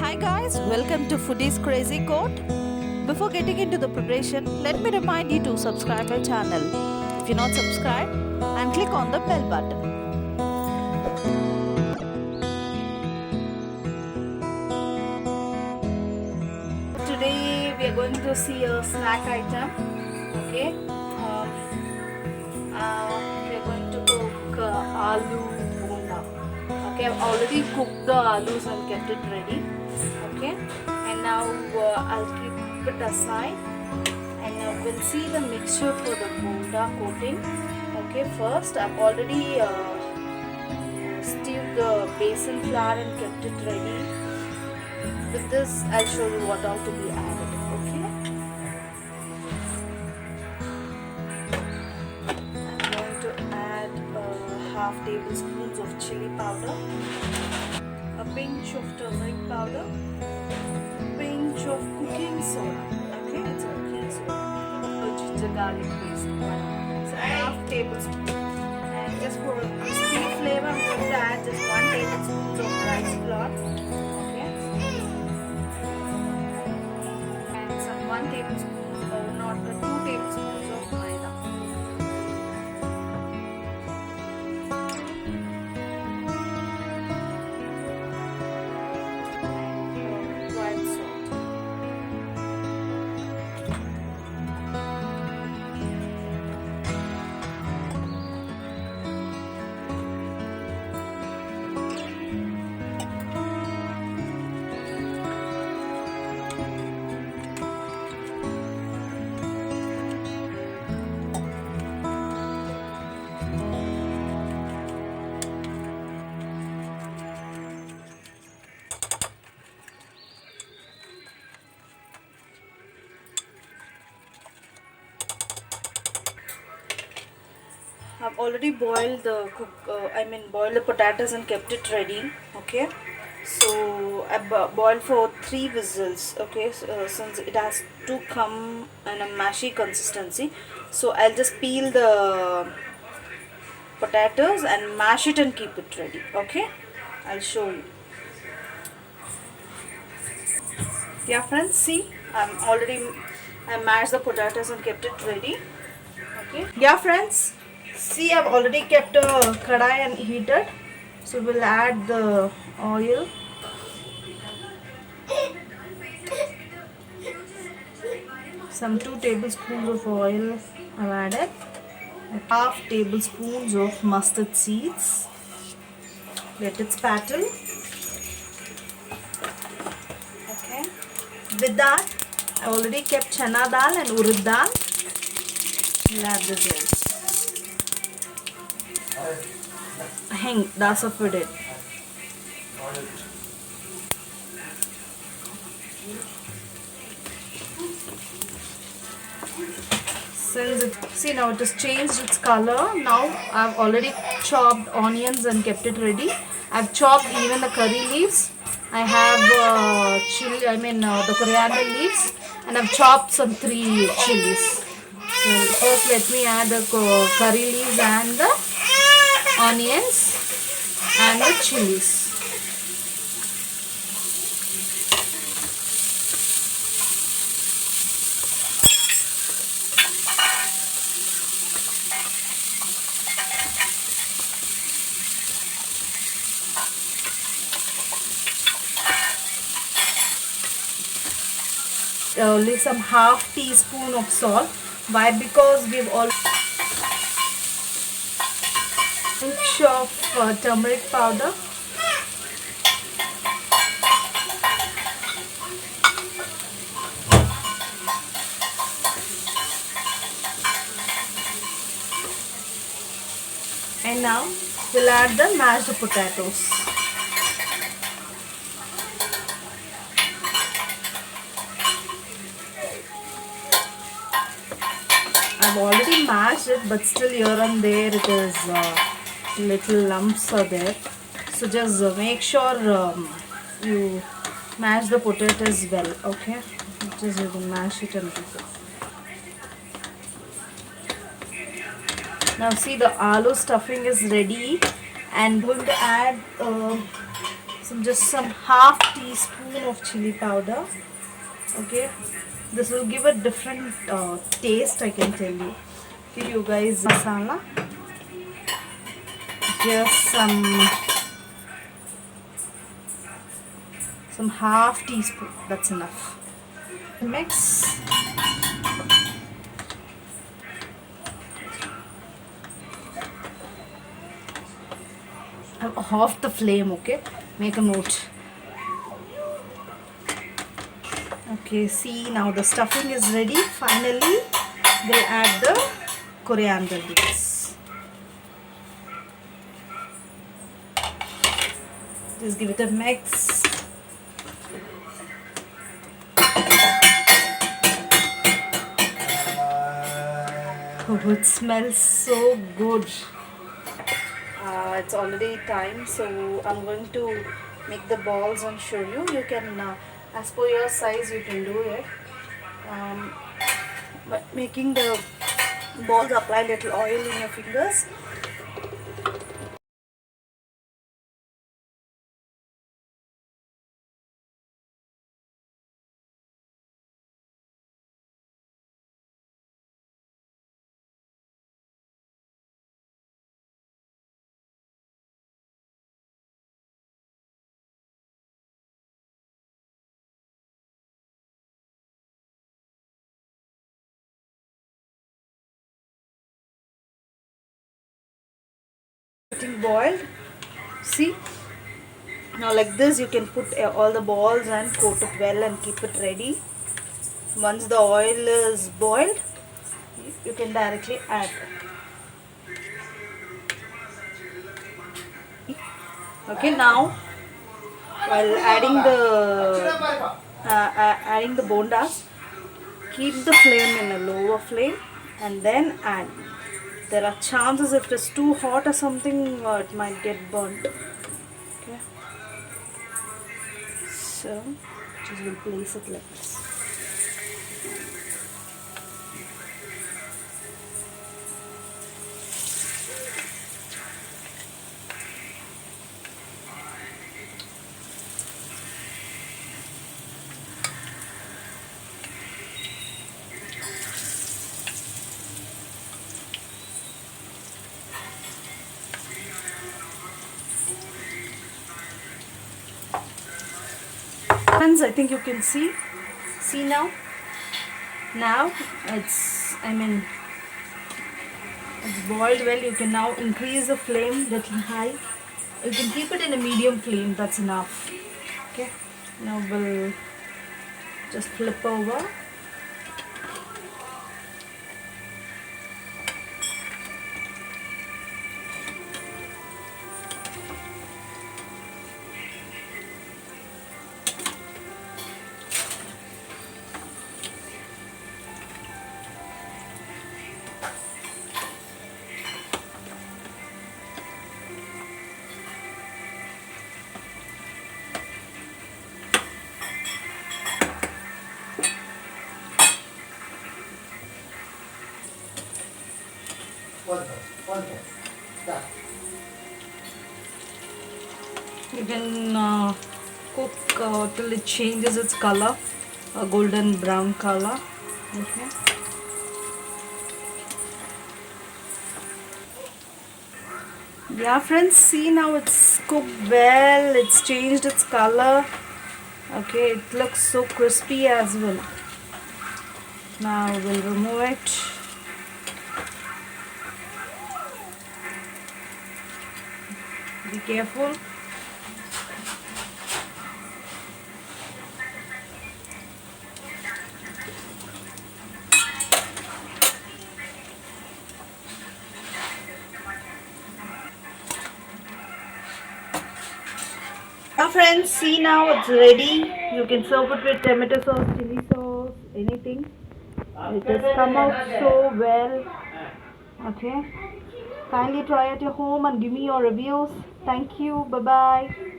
Hi guys, welcome to Foodie's Crazy Court. Before getting into the preparation, let me remind you to subscribe my channel if you're not subscribed and click on the bell button. Today we are going to see a snack item. Okay, we are going to cook aloo bonda. Okay, I've already cooked the aloos and kept it ready. Okay, and now I'll keep it aside and we'll see the mixture for the bonda coating. Okay, first I've already stewed the basin flour and kept it ready. With this I'll show you what all to be added. Okay, I'm going to add half tablespoons of chili powder, a pinch of turmeric powder, pinch of cooking soda. Okay, it's a cooking soda, ginger garlic paste. So half tablespoon. And just for crispy flavor, I'm going to add just 1 tablespoon of rice flour. Okay, and some 1 tablespoon or not 2 tablespoons of maida. I've already boiled the boiled the potatoes and kept it ready. Okay, so I boiled for 3 whistles. Okay, so, since it has to come in a mashy consistency, so I'll just peel the potatoes and mash it and keep it ready. Okay, I'll show you. Yeah friends, see, I mashed the potatoes and kept it ready. Okay, yeah friends, see, I've already kept a kadai and heated. So we'll add the oil. Some 2 tablespoons of oil I've added. Half tablespoons of mustard seeds. Let it spatter. Okay. With that, I already kept chana dal and urad dal. We'll add this in. Hang, that's for it. See, now it has changed its color. Now I've already chopped onions and kept it ready. I've chopped even the curry leaves. I have the coriander leaves, and I've chopped some 3 chilies. So first let me add the curry leaves and the onions and the chilies. Only some half teaspoon of salt. Why? Because we've already pinch of turmeric powder, and now we'll add the mashed potatoes. I've already mashed it, but still here and there it is little lumps are there. So just make sure you mash the potatoes well. Okay, just you can mash it and keep it. Now see, the aloo stuffing is ready, and going to add some half teaspoon of chili powder. Okay, this will give a different taste, I can tell you. Okay, you guys, masala. Just some half teaspoon. That's enough. Mix. Off the flame. Okay, make a note. Okay, see, now the stuffing is ready. Finally, we'll add the coriander leaves. Just give it a mix. Oh, it smells so good. It's already time, so I'm going to make the balls and show you. You can, as per your size, you can do it. But making the balls, apply little oil in your fingers. Getting boiled. See, now like this you can put all the balls and coat it well and keep it ready. Once the oil is boiled, you can directly add. Okay, now while adding the bondas, keep the flame in a lower flame and then add. There are chances if it is too hot or something, it might get burnt. Okay, so just will place it like this. Friends, I think you can see now it's boiled well. You can now increase the flame little high. You can keep it in a medium flame, that's enough. Okay, now we'll just flip over. You can cook till it changes its color, a golden brown color. Okay. Yeah, friends, see now it's cooked well. It's changed its color. Okay, it looks so crispy as well. Now we'll remove it. Be careful. Friends, see now it's ready. You can serve it with tomato sauce, chili sauce, anything. It has come out so well. Okay, kindly try at your home and give me your reviews. Thank you. Bye bye.